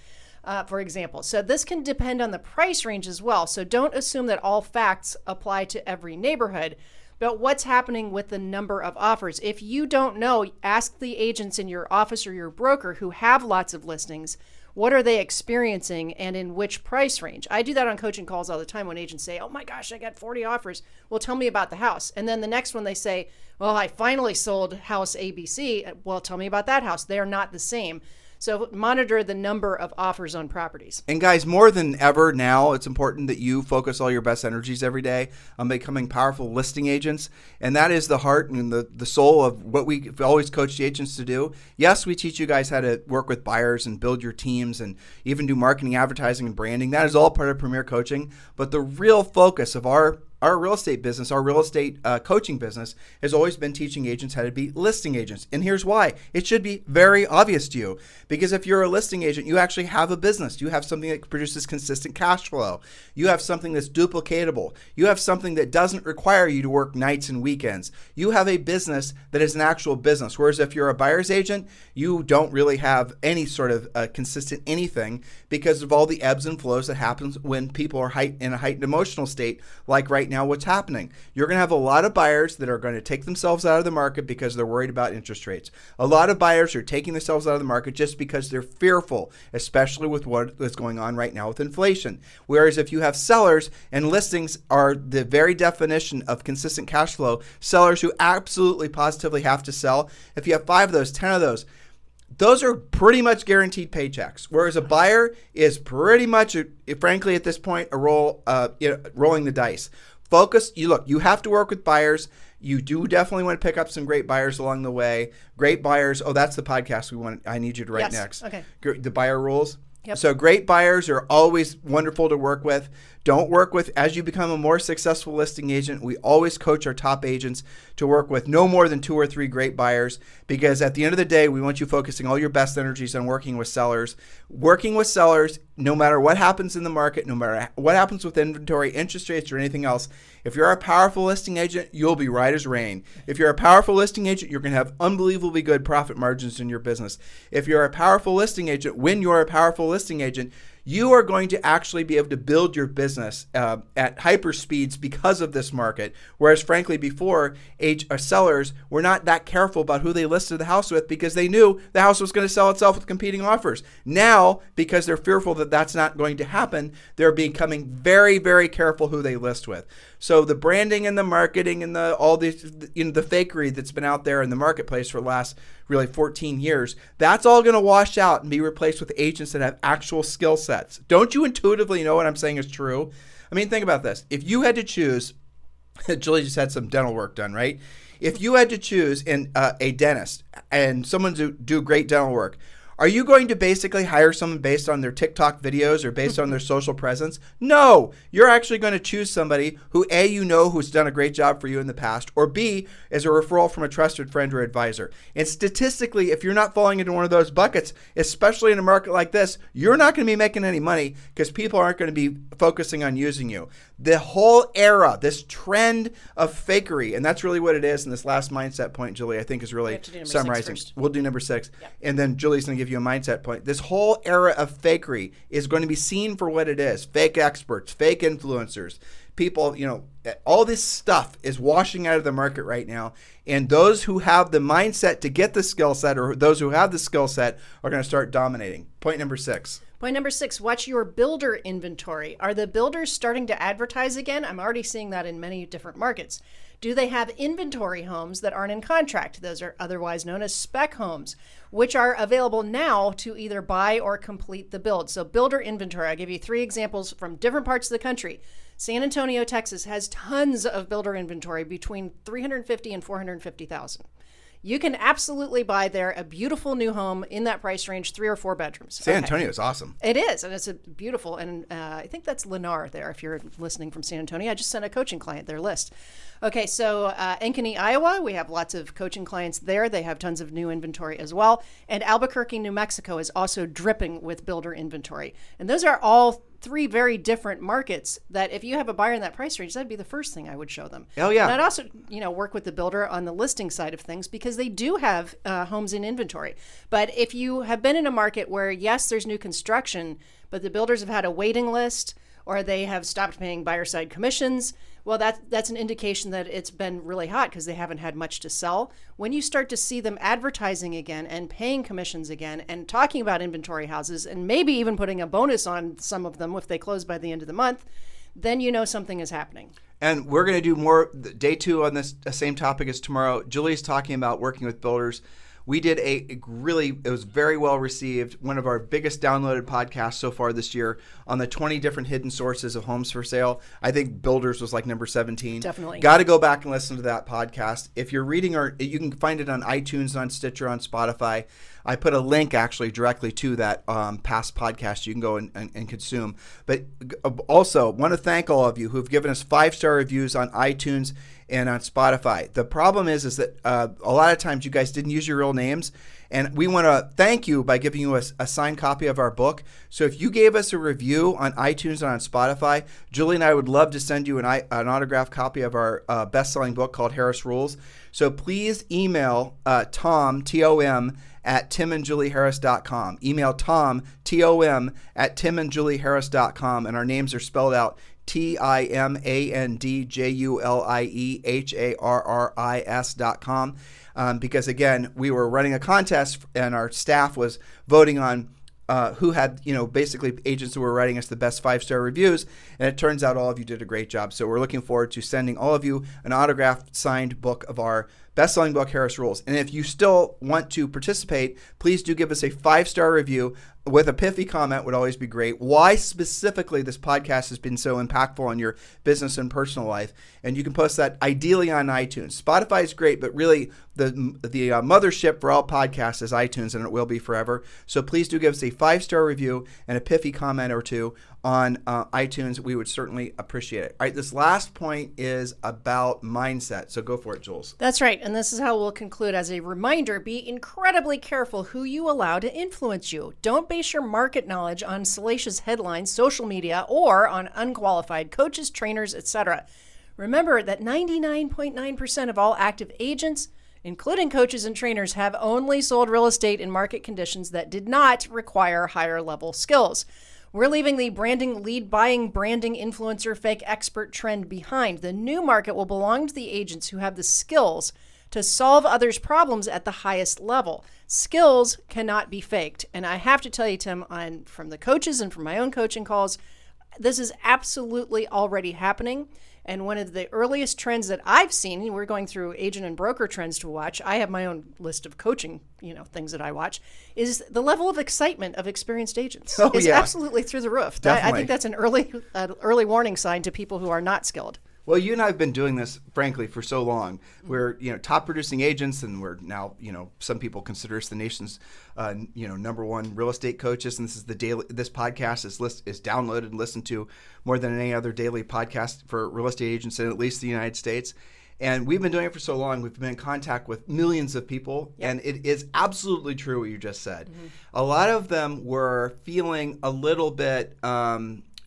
Speaker 3: for example. So this can depend on the price range as well. So don't assume that all facts apply to every neighborhood. But what's happening with the number of offers? If you don't know, ask the agents in your office or your broker who have lots of listings. What are they experiencing and in which price range? I do that on coaching calls all the time when agents say, oh my gosh, I got 40 offers. Well, tell me about the house. And then the next one they say, well, I finally sold house ABC. Well, tell me about that house. They're not the same. So monitor the number of offers on properties.
Speaker 2: And guys, more than ever now, it's important that you focus all your best energies every day on becoming powerful listing agents. And that is the heart and the soul of what we always coach the agents to do. Yes, we teach you guys how to work with buyers and build your teams and even do marketing, advertising, and branding. That is all part of Premier Coaching. But the real focus of our real estate business, our real estate coaching business, has always been teaching agents how to be listing agents. And here's why. It should be very obvious to you. Because if you're a listing agent, you actually have a business. You have something that produces consistent cash flow. You have something that's duplicatable. You have something that doesn't require you to work nights and weekends. You have a business that is an actual business. Whereas if you're a buyer's agent, you don't really have any sort of consistent anything because of all the ebbs and flows that happens when people are in a heightened emotional state, like right now what's happening. You're going to have a lot of buyers that are going to take themselves out of the market because they're worried about interest rates. A lot of buyers are taking themselves out of the market just because they're fearful, especially with what is going on right now with inflation. Whereas if you have sellers, and listings are the very definition of consistent cash flow, sellers who absolutely positively have to sell, if you have 5 of those, 10 of those are pretty much guaranteed paychecks. Whereas a buyer is pretty much, frankly, at this point, rolling the dice. Focus. You have to work with buyers. You do definitely want to pick up some great buyers along the way. Great buyers. Oh, that's the podcast I need you to write next.
Speaker 3: Okay.
Speaker 2: The buyer rules.
Speaker 3: Yep.
Speaker 2: So great buyers are always wonderful to work with. Don't work with, as you become a more successful listing agent, we always coach our top agents to work with no more than 2 or 3 great buyers, because at the end of the day, we want you focusing all your best energies on working with sellers. Working with sellers, no matter what happens in the market, no matter what happens with inventory, interest rates, or anything else, if you're a powerful listing agent, you'll be right as rain. If you're a powerful listing agent, you're going to have unbelievably good profit margins in your business. If you're a powerful listing agent, when you're a powerful listing agent, You are going to actually be able to build your business at hyper speeds because of this market. Whereas, frankly, before, sellers were not that careful about who they listed the house with because they knew the house was going to sell itself with competing offers. Now, because they're fearful that that's not going to happen, they're becoming very, very careful who they list with. So the branding and the marketing and the fakery that's been out there in the marketplace for the last really 14 years, that's all going to wash out and be replaced with agents that have actual skill sets. Don't you intuitively know what I'm saying is true? I mean, think about this. If you had to choose, Julie just had some dental work done, right? If you had to choose a dentist and someone to do great dental work, are you going to basically hire someone based on their TikTok videos or based on their social presence? No, you're actually going to choose somebody who A, you know who's done a great job for you in the past, or B, is a referral from a trusted friend or advisor. And statistically, if you're not falling into one of those buckets, especially in a market like this, you're not going to be making any money because people aren't going to be focusing on using you. The whole era, this trend of fakery, and that's really what it is. And this last mindset point, Julie, I think is really summarizing. We'll do number 6. Yep. And then Julie's going to give you a mindset point. This whole era of fakery is going to be seen for what it is. Fake experts, fake influencers, people, all this stuff is washing out of the market right now. And those who have the mindset to get the skill set, or those who have the skill set, are going to start dominating. Point number 6.
Speaker 3: Point number 6, watch your builder inventory. Are the builders starting to advertise again? I'm already seeing that in many different markets. Do they have inventory homes that aren't in contract? Those are otherwise known as spec homes, which are available now to either buy or complete the build. So builder inventory, I'll give you 3 examples from different parts of the country. San Antonio, Texas has tons of builder inventory between 350 and 450,000. You can absolutely buy there a beautiful new home in that price range, 3 or 4 bedrooms.
Speaker 2: San Antonio is awesome.
Speaker 3: It is, and it's a beautiful, and I think that's Lennar there if you're listening from San Antonio. I just sent a coaching client their list. Okay, so Ankeny, Iowa, we have lots of coaching clients there. They have tons of new inventory as well. And Albuquerque, New Mexico is also dripping with builder inventory. And those are all 3 very different markets that if you have a buyer in that price range, that'd be the first thing I would show them.
Speaker 2: Oh, yeah.
Speaker 3: And I'd also, work with the builder on the listing side of things because they do have homes in inventory. But if you have been in a market where, yes, there's new construction, but the builders have had a waiting list or they have stopped paying buyer side commissions, well, that's an indication that it's been really hot because they haven't had much to sell. When you start to see them advertising again and paying commissions again and talking about inventory houses and maybe even putting a bonus on some of them if they close by the end of the month, then you know something is happening.
Speaker 2: And we're going to do more. Day 2 on this same topic is tomorrow. Julie's talking about working with builders. We did it was very well received. One of our biggest downloaded podcasts so far this year on the 20 different hidden sources of homes for sale. I think builders was like number 17.
Speaker 3: Definitely.
Speaker 2: Got to go back and listen to that podcast. If you're reading you can find it on iTunes, on Stitcher, on Spotify. I put a link actually directly to that past podcast you can go and consume. But also want to thank all of you who've given us 5-star reviews on iTunes and on Spotify. The problem is that a lot of times you guys didn't use your real names, and we want to thank you by giving you a signed copy of our book. So if you gave us a review on iTunes and on Spotify, Julie and I would love to send you an autographed copy of our best-selling book called Harris Rules. So please email Tom, T-O-M, at timandjulieharris.com. Email Tom, T-O-M, at timandjulieharris.com, and our names are spelled out TIMANDJULIEHARRIS.com. Because again, we were running a contest and our staff was voting on who had, basically agents who were writing us the best 5-star reviews. And it turns out all of you did a great job. So we're looking forward to sending all of you an autographed signed book of our best-selling book, Harris Rules. And if you still want to participate, please do give us a 5-star review with a pithy comment would always be great. Why specifically this podcast has been so impactful on your business and personal life. And you can post that ideally on iTunes. Spotify is great, but really the mothership for all podcasts is iTunes, and it will be forever. So please do give us a 5-star review and a pithy comment or 2 on iTunes. We would certainly appreciate it. All right, this last point is about mindset. So go for it, Jules.
Speaker 3: That's right. And this is how we'll conclude. As a reminder, be incredibly careful who you allow to influence you. Don't base your market knowledge on salacious headlines, social media, or on unqualified coaches, trainers, etc. Remember that 99.9% of all active agents, including coaches and trainers, have only sold real estate in market conditions that did not require higher level skills. We're leaving the branding, lead buying, branding, influencer, fake expert trend behind. The new market will belong to the agents who have the skills to solve others' problems at the highest level. Skills cannot be faked. And I have to tell you, Tim, from the coaches and from my own coaching calls, this is absolutely already happening. And one of the earliest trends that I've seen, we're going through agent and broker trends to watch. I have my own list of coaching, things that I watch, is the level of excitement of experienced agents. It's absolutely through the roof. I think that's an early warning sign to people who are not skilled.
Speaker 2: Well, you and I have been doing this, frankly, for so long. We're, top producing agents, and we're now, some people consider us the nation's, number one real estate coaches. And this is this podcast is downloaded and listened to more than any other daily podcast for real estate agents in at least the United States. And we've been doing it for so long. We've been in contact with millions of people, and it is absolutely true what you just said. A lot of them were feeling a little bit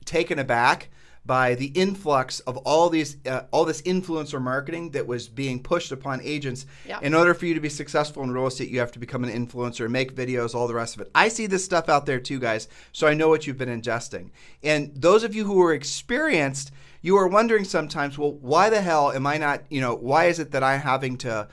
Speaker 2: taken aback by the influx of all this influencer marketing that was being pushed upon agents. In order for you to be successful in real estate, you have to become an influencer, make videos, all the rest of it. I see this stuff out there too, guys, so I know what you've been ingesting. And those of you who are experienced, you are wondering sometimes, well, why the hell am I not, why is it that I'm having to,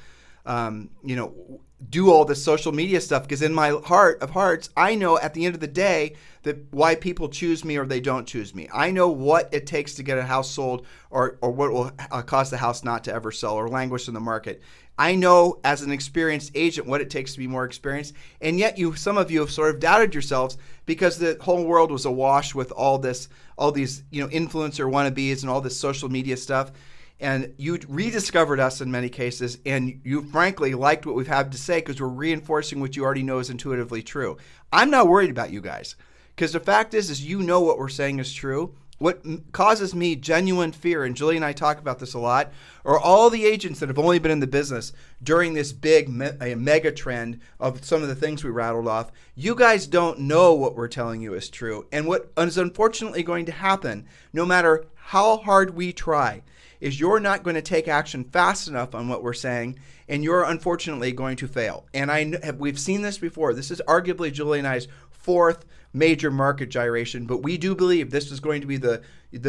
Speaker 2: do all this social media stuff? Because in my heart of hearts, I know at the end of the day that why people choose me or they don't choose me. I know what it takes to get a house sold or what will cause the house not to ever sell or languish in the market. I know as an experienced agent what it takes to be more experienced. And yet some of you have sort of doubted yourselves because the whole world was awash with all these, influencer wannabes and all this social media stuff. And you rediscovered us in many cases, and you frankly liked what we've had to say because we're reinforcing what you already know is intuitively true. I'm not worried about you guys because the fact is what we're saying is true. What causes me genuine fear, and Julie and I talk about this a lot, are all the agents that have only been in the business during this big mega trend of some of the things we rattled off. You guys don't know what we're telling you is true. And what is unfortunately going to happen, no matter how hard we try, is you're not going to take action fast enough on what we're saying, and you're unfortunately going to fail. And we've seen this before. This is arguably Julie and I's fourth major market gyration, but we do believe this is going to be the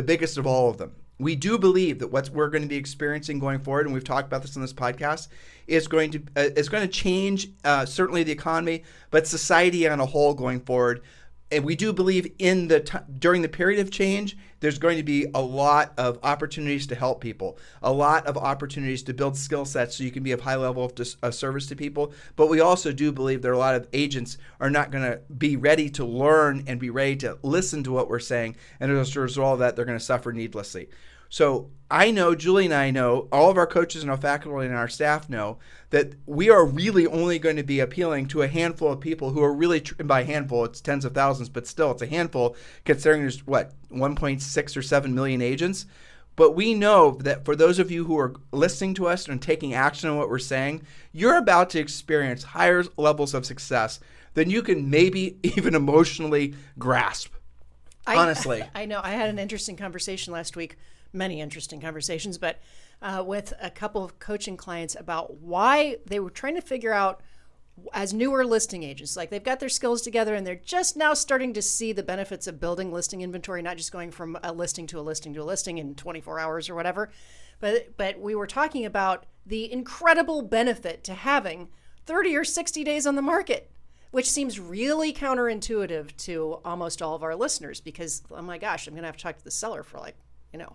Speaker 2: biggest of all of them. We do believe that what we're going to be experiencing going forward, and we've talked about this in this podcast, is going to change certainly the economy, but society on a whole going forward. And we do believe during the period of change, there's going to be a lot of opportunities to help people, a lot of opportunities to build skill sets so you can be of high level of service to people. But we also do believe there are a lot of agents are not going to be ready to learn and be ready to listen to what we're saying. And as a result of that, they're going to suffer needlessly. So I know, Julie and I know, all of our coaches and our faculty and our staff know that we are really only going to be appealing to a handful of people who are really, and by handful, it's tens of thousands, but still it's a handful considering there's 1.6 or 7 million agents. But we know that for those of you who are listening to us and taking action on what we're saying, you're about to experience higher levels of success than you can maybe even emotionally grasp. Honestly.
Speaker 3: I know. I had an interesting conversation last week. Many interesting conversations, but with a couple of coaching clients about why they were trying to figure out, as newer listing agents, like they've got their skills together and they're just now starting to see the benefits of building listing inventory, not just going from a listing to a listing to a listing in 24 hours or whatever. But we were talking about the incredible benefit to having 30 or 60 days on the market, which seems really counterintuitive to almost all of our listeners because, oh my gosh, I'm going to have to talk to the seller for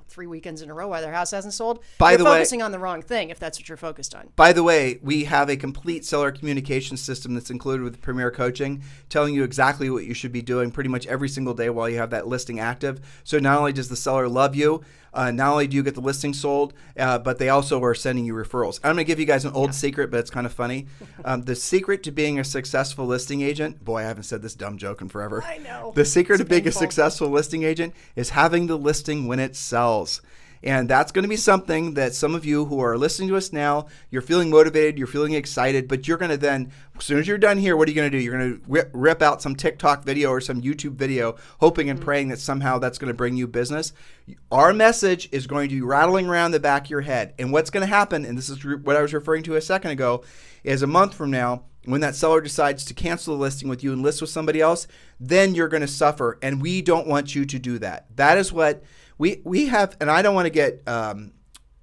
Speaker 3: 3 weekends in a row while their house hasn't sold. You're focusing on the wrong thing if that's what you're focused on.
Speaker 2: By the way, we have a complete seller communication system that's included with Premier Coaching, telling you exactly what you should be doing pretty much every single day while you have that listing active. So not only does the seller love you, not only do you get the listing sold, but they also are sending you referrals. I'm going to give you guys an old secret, but it's kind of funny. The secret to being a successful listing agent, boy, I haven't said this dumb joke in forever.
Speaker 3: I know.
Speaker 2: The secret to being a successful listing agent is having the listing when it sells. And that's going to be something that some of you who are listening to us now, you're feeling motivated, you're feeling excited, but you're going to then, as soon as you're done here, what are you going to do? You're going to rip out some TikTok video or some YouTube video, hoping and praying that somehow that's going to bring you business. Our message is going to be rattling around the back of your head. And what's going to happen, and this is what I was referring to a second ago, is a month from now, when that seller decides to cancel the listing with you and list with somebody else, then you're going to suffer. And we don't want you to do that. That is what we have. And I don't want to get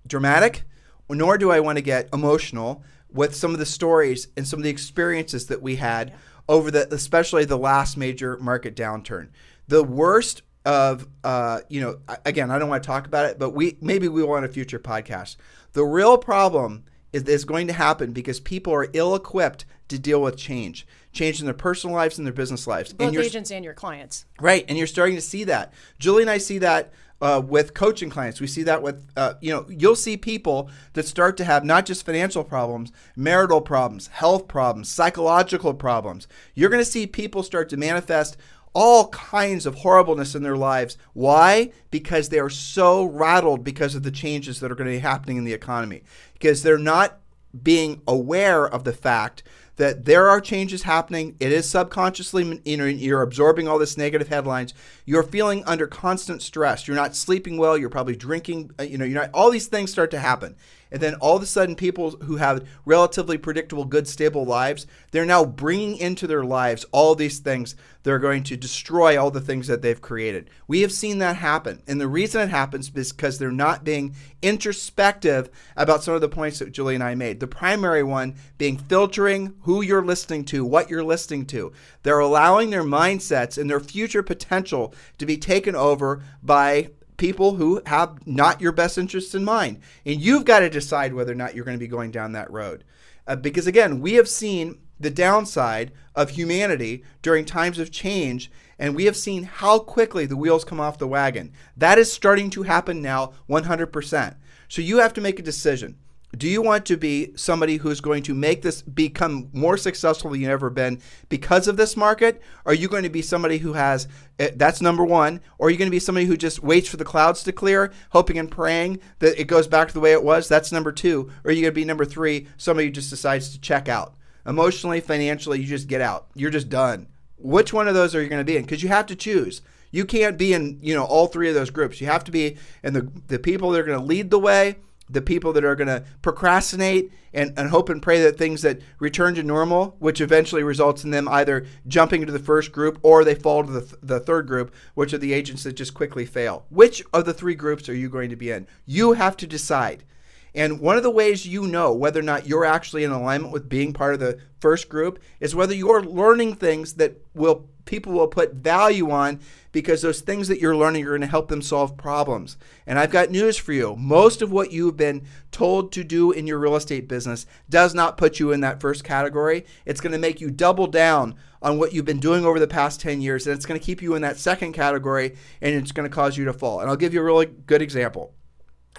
Speaker 2: dramatic, nor do I want to get emotional with some of the stories and some of the experiences that we had over especially the last major market downturn. The worst of, again, I don't want to talk about it, but maybe we will on a future podcast. The real problem is going to happen because people are ill-equipped to deal with change in their personal lives and their business lives.
Speaker 3: Both agents and your clients.
Speaker 2: Right, and you're starting to see that. Julie and I see that with coaching clients. We see that with, you'll see people that start to have not just financial problems, marital problems, health problems, psychological problems. You're going to see people start to manifest all kinds of horribleness in their lives. Why? Because they are so rattled because of the changes that are going to be happening in the economy. Because they're not being aware of the fact that there are changes happening. It is subconsciously, you're absorbing all this negative headlines. You're feeling under constant stress. You're not sleeping well. You're probably drinking. All these things start to happen. And then all of a sudden, people who have relatively predictable, good, stable lives, they're now bringing into their lives all these things that are going to destroy all the things that they've created. We have seen that happen. And the reason it happens is because they're not being introspective about some of the points that Julie and I made. The primary one being filtering who you're listening to, what you're listening to. They're allowing their mindsets and their future potential to be taken over by people who have not your best interests in mind. And you've got to decide whether or not you're going to be going down that road. Because again, we have seen the downside of humanity during times of change, and we have seen how quickly the wheels come off the wagon. That is starting to happen now 100%. So you have to make a decision. Do you want to be somebody who's going to make this become more successful than you've ever been because of this market? Or are you going to be somebody who has, that's number one, or are you going to be somebody who just waits for the clouds to clear, hoping and praying that it goes back to the way it was? That's number two. Or are you going to be number three, somebody who just decides to check out? Emotionally, financially, you just get out. You're just done. Which one of those are you going to be in? Because you have to choose. You can't be in, all three of those groups. You have to be in the people that are going to lead the way, the people that are going to procrastinate and hope and pray that things that return to normal, which eventually results in them either jumping into the first group or they fall to the third group, which are the agents that just quickly fail. Which of the three groups are you going to be in? You have to decide. And one of the ways you know whether or not you're actually in alignment with being part of the first group is whether you're learning things that people will put value on, because those things that you're learning are going to help them solve problems. And I've got news for you. Most of what you've been told to do in your real estate business does not put you in that first category. It's going to make you double down on what you've been doing over the past 10 years, and it's going to keep you in that second category, and it's going to cause you to fall. And I'll give you a really good example.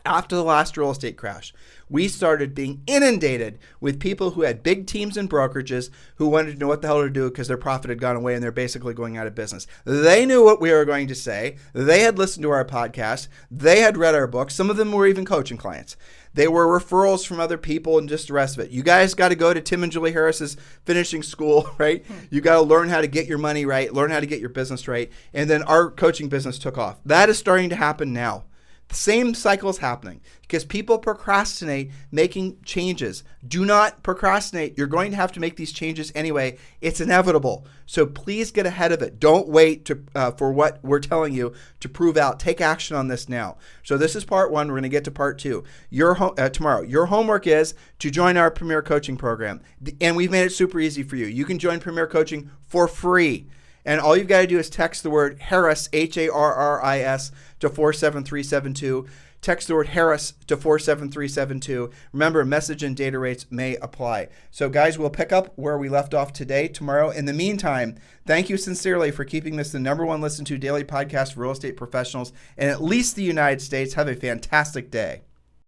Speaker 2: After the last real estate crash, we started being inundated with people who had big teams and brokerages who wanted to know what the hell to do because their profit had gone away and they're basically going out of business. They knew what we were going to say. They had listened to our podcast. They had read our books. Some of them were even coaching clients. They were referrals from other people and just the rest of it. You guys got to go to Tim and Julie Harris's finishing school, right? You got to learn how to get your money right, learn how to get your business right. And then our coaching business took off. That is starting to happen now. The same cycle is happening because people procrastinate making changes. Do not procrastinate. You're going to have to make these changes anyway. It's inevitable. So please get ahead of it. Don't wait for what we're telling you to prove out. Take action on this now. So this is part one. We're going to get to part two tomorrow. Your homework is to join our Premier Coaching program. And we've made it super easy for you. You can join Premier Coaching for free. And all you've got to do is text the word Harris, Harris, to 47372. Text the word Harris to 47372. Remember, message and data rates may apply. So, guys, we'll pick up where we left off today, tomorrow. In the meantime, thank you sincerely for keeping this the number one listened to daily podcast for real estate professionals in at least the United States. Have a fantastic day.